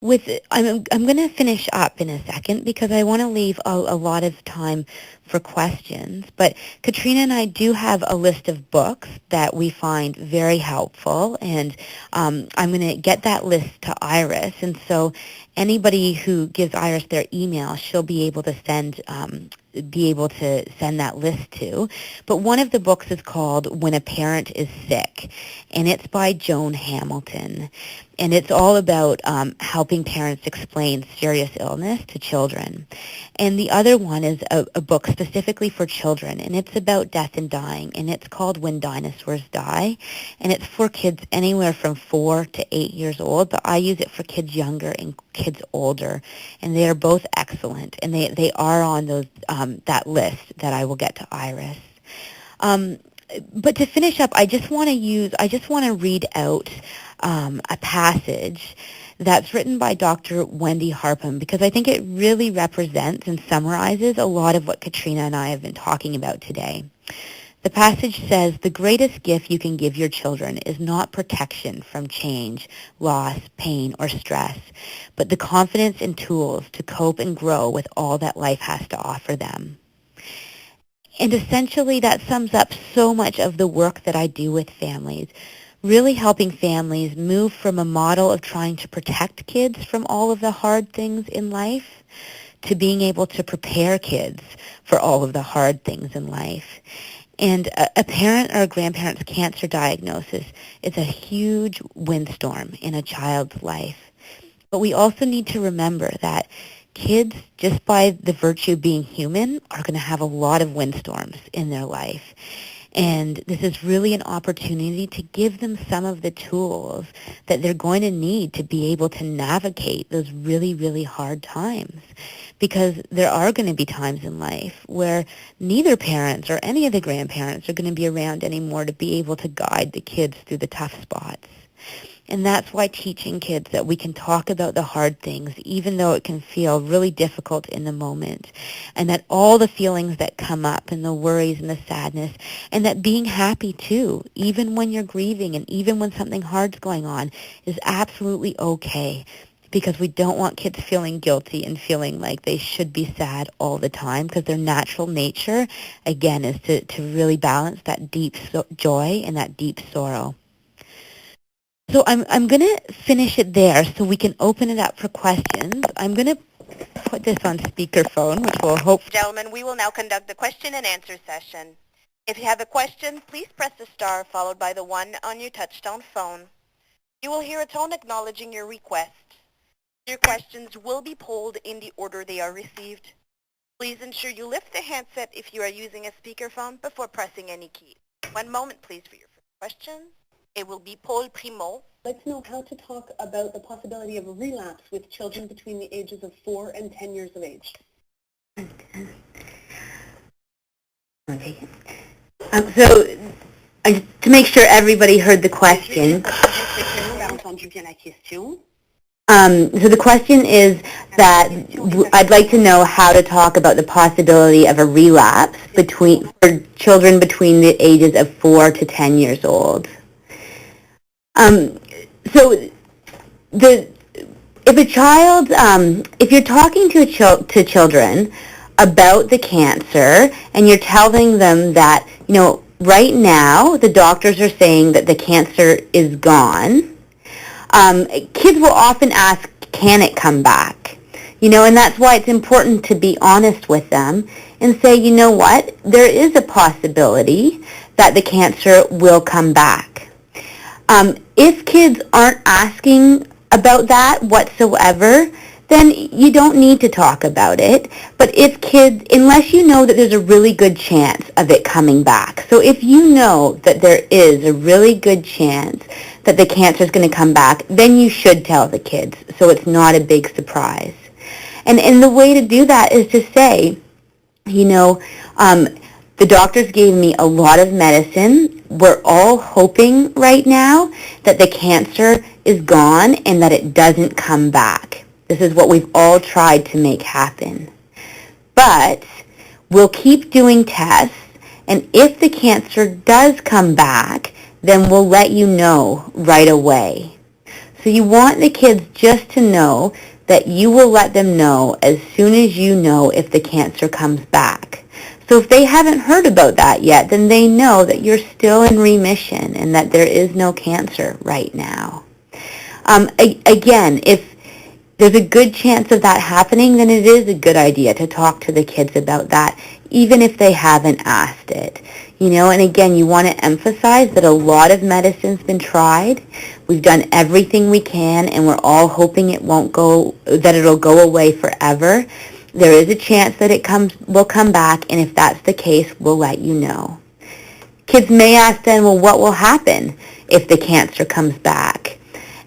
I'm going to finish up in a second because I want to leave a lot of time for questions. But Katrina and I do have a list of books that we find very helpful, and I'm going to get that list to Iris. And so anybody who gives Iris their email, she'll be able to send that list to. But one of the books is called When a Parent is Sick, and it's by Joan Hamilton. And it's all about helping parents explain serious illness to children. And the other one is a book specifically for children, and it's about death and dying, and it's called When Dinosaurs Die. And it's for kids anywhere from 4 to 8 years old, but I use it for kids younger and kids older. And they are both excellent, and they are on those that list that I will get to Iris. But to finish up, I just want to read out a passage that's written by Dr. Wendy Harpham, because I think it really represents and summarizes a lot of what Katrina and I have been talking about today. The passage says, "The greatest gift you can give your children is not protection from change, loss, pain, or stress, but the confidence and tools to cope and grow with all that life has to offer them." And essentially that sums up so much of the work that I do with families, really helping families move from a model of trying to protect kids from all of the hard things in life to being able to prepare kids for all of the hard things in life. And a parent or a grandparent's cancer diagnosis is a huge windstorm in a child's life. But we also need to remember that kids, just by the virtue of being human, are going to have a lot of windstorms in their life. And this is really an opportunity to give them some of the tools that they're going to need to be able to navigate those really, really hard times. Because there are going to be times in life where neither parents or any of the grandparents are going to be around anymore to be able to guide the kids through the tough spots. And that's why teaching kids that we can talk about the hard things, even though it can feel really difficult in the moment, and that all the feelings that come up and the worries and the sadness, and that being happy too, even when you're grieving and even when something hard's going on, is absolutely okay, because we don't want kids feeling guilty and feeling like they should be sad all the time, because their natural nature, again, is to really balance that deep joy and that deep sorrow. So I'm going to finish it there so we can open it up for questions. I'm going to put this on speakerphone, which will hopefully... Gentlemen, we will now conduct the question and answer session. If you have a question, please press the star followed by the 1 on your touchtone phone. You will hear a tone acknowledging your request. Your questions will be polled in the order they are received. Please ensure you lift the handset if you are using a speakerphone before pressing any keys. 1 moment, please, for your first question. It will be Paul Primo. I'd like to know how to talk about the possibility of a relapse with children between the ages of 4 and 10 years of age. Okay. So to make sure everybody heard the question. So the question is that I'd like to know how to talk about the possibility of a relapse for children between the ages of 4 to 10 years old. So if you're talking to children about the cancer and you're telling them that, right now the doctors are saying that the cancer is gone, kids will often ask, can it come back? And that's why it's important to be honest with them and say, you know what, there is a possibility that the cancer will come back. If kids aren't asking about that whatsoever, then you don't need to talk about it. But if kids, unless you know that there's a really good chance of it coming back, so if you know that there is a really good chance that the cancer is going to come back, then you should tell the kids, so it's not a big surprise. And the way to do that is to say, the doctors gave me a lot of medicine. We're all hoping right now that the cancer is gone and that it doesn't come back. This is what we've all tried to make happen. But we'll keep doing tests, and if the cancer does come back, then we'll let you know right away. So you want the kids just to know that you will let them know as soon as you know if the cancer comes back. So if they haven't heard about that yet, then they know that you're still in remission and that there is no cancer right now. Again, if there's a good chance of that happening, then it is a good idea to talk to the kids about that, even if they haven't asked it. And again, you want to emphasize that a lot of medicine's been tried. We've done everything we can, and we're all hoping that it'll go away forever. There is a chance that will come back, and if that's the case, we'll let you know. Kids may ask then, well, what will happen if the cancer comes back?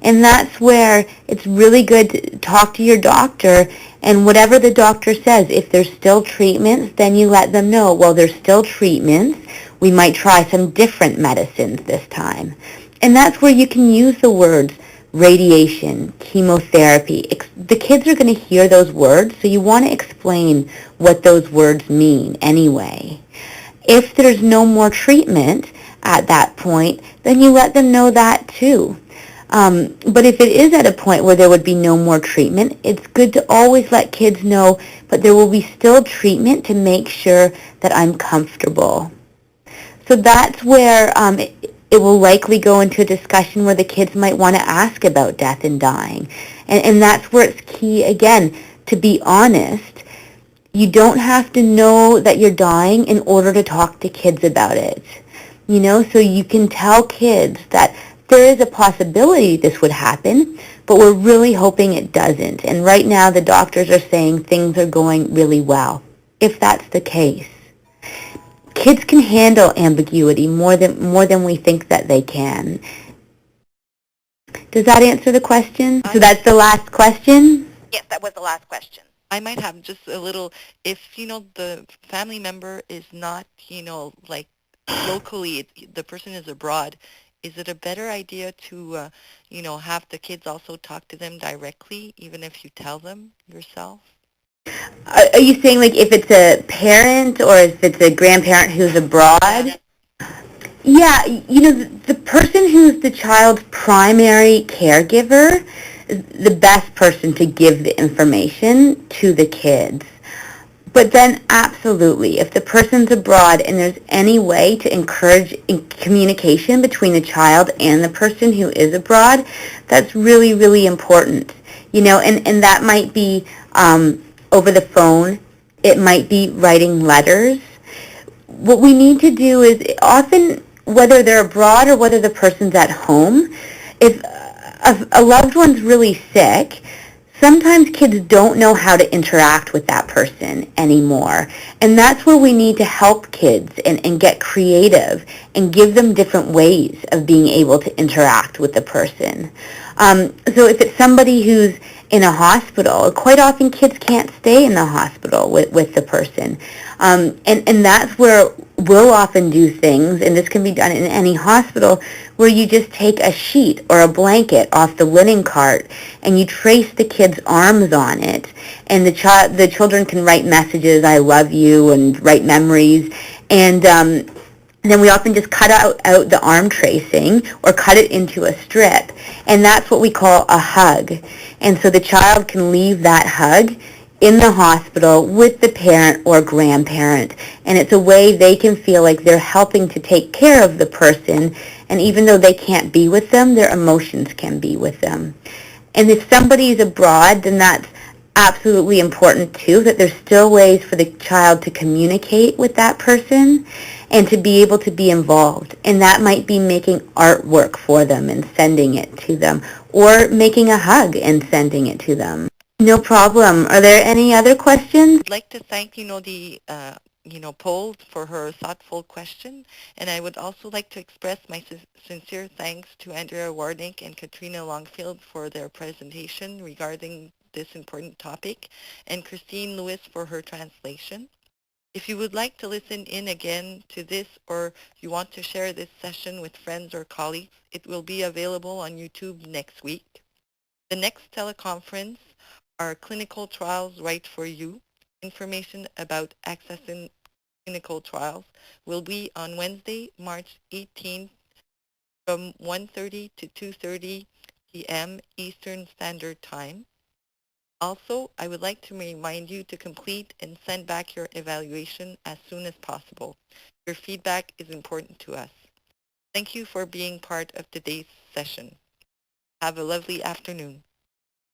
And that's where it's really good to talk to your doctor, and whatever the doctor says, if there's still treatments, then you let them know, well, there's still treatments. We might try some different medicines this time. And that's where you can use the words radiation, chemotherapy. The kids are going to hear those words, so you want to explain what those words mean anyway. If there's no more treatment at that point, then you let them know that too. But if it is at a point where there would be no more treatment, it's good to always let kids know, but there will be still treatment to make sure that I'm comfortable. So that's where it will likely go into a discussion where the kids might want to ask about death and dying. And that's where it's key, again, to be honest. You don't have to know that you're dying in order to talk to kids about it. So you can tell kids that there is a possibility this would happen, but we're really hoping it doesn't. And right now the doctors are saying things are going really well, if that's the case. Kids can handle ambiguity more than we think that they can. Does that answer the question? So that's the last question? Yes, that was the last question. I might have just a little, if, the family member is not, like locally, the person is abroad, is it a better idea to, have the kids also talk to them directly, even if you tell them yourself? Are you saying like if it's a parent or if it's a grandparent who's abroad? Yeah, the person who's the child's primary caregiver is the best person to give the information to the kids. But then absolutely, if the person's abroad and there's any way to encourage communication between the child and the person who is abroad, that's really, really important. And that might be over the phone. It might be writing letters. What we need to do is often, whether they're abroad or whether the person's at home, if a loved one's really sick, sometimes kids don't know how to interact with that person anymore. And that's where we need to help kids and get creative and give them different ways of being able to interact with the person. So if it's somebody who's in a hospital, quite often kids can't stay in the hospital with the person. And that's where we'll often do things, and this can be done in any hospital, where you just take a sheet or a blanket off the linen cart and you trace the kid's arms on it. And the children can write messages, I love you, and write memories. And then we often just cut out the arm tracing or cut it into a strip. And that's what we call a hug. And so the child can leave that hug in the hospital with the parent or grandparent. And it's a way they can feel like they're helping to take care of the person. And even though they can't be with them, their emotions can be with them. And if somebody's abroad, then that's absolutely important too, that there's still ways for the child to communicate with that person and to be able to be involved. And that might be making artwork for them and sending it to them, or making a hug and sending it to them. No problem. Are there any other questions? I'd like to thank, the poll for her thoughtful question, and I would also like to express my sincere thanks to Andrea Warnick and Katrina Longfield for their presentation regarding this important topic, and Christine Lewis for her translation. If you would like to listen in again to this, or you want to share this session with friends or colleagues, it will be available on YouTube next week. The next teleconference are Clinical Trials Right for You. Information about accessing clinical trials will be on Wednesday, March 18th from 1:30 to 2:30 p.m. Eastern Standard Time. Also, I would like to remind you to complete and send back your evaluation as soon as possible. Your feedback is important to us. Thank you for being part of today's session. Have a lovely afternoon.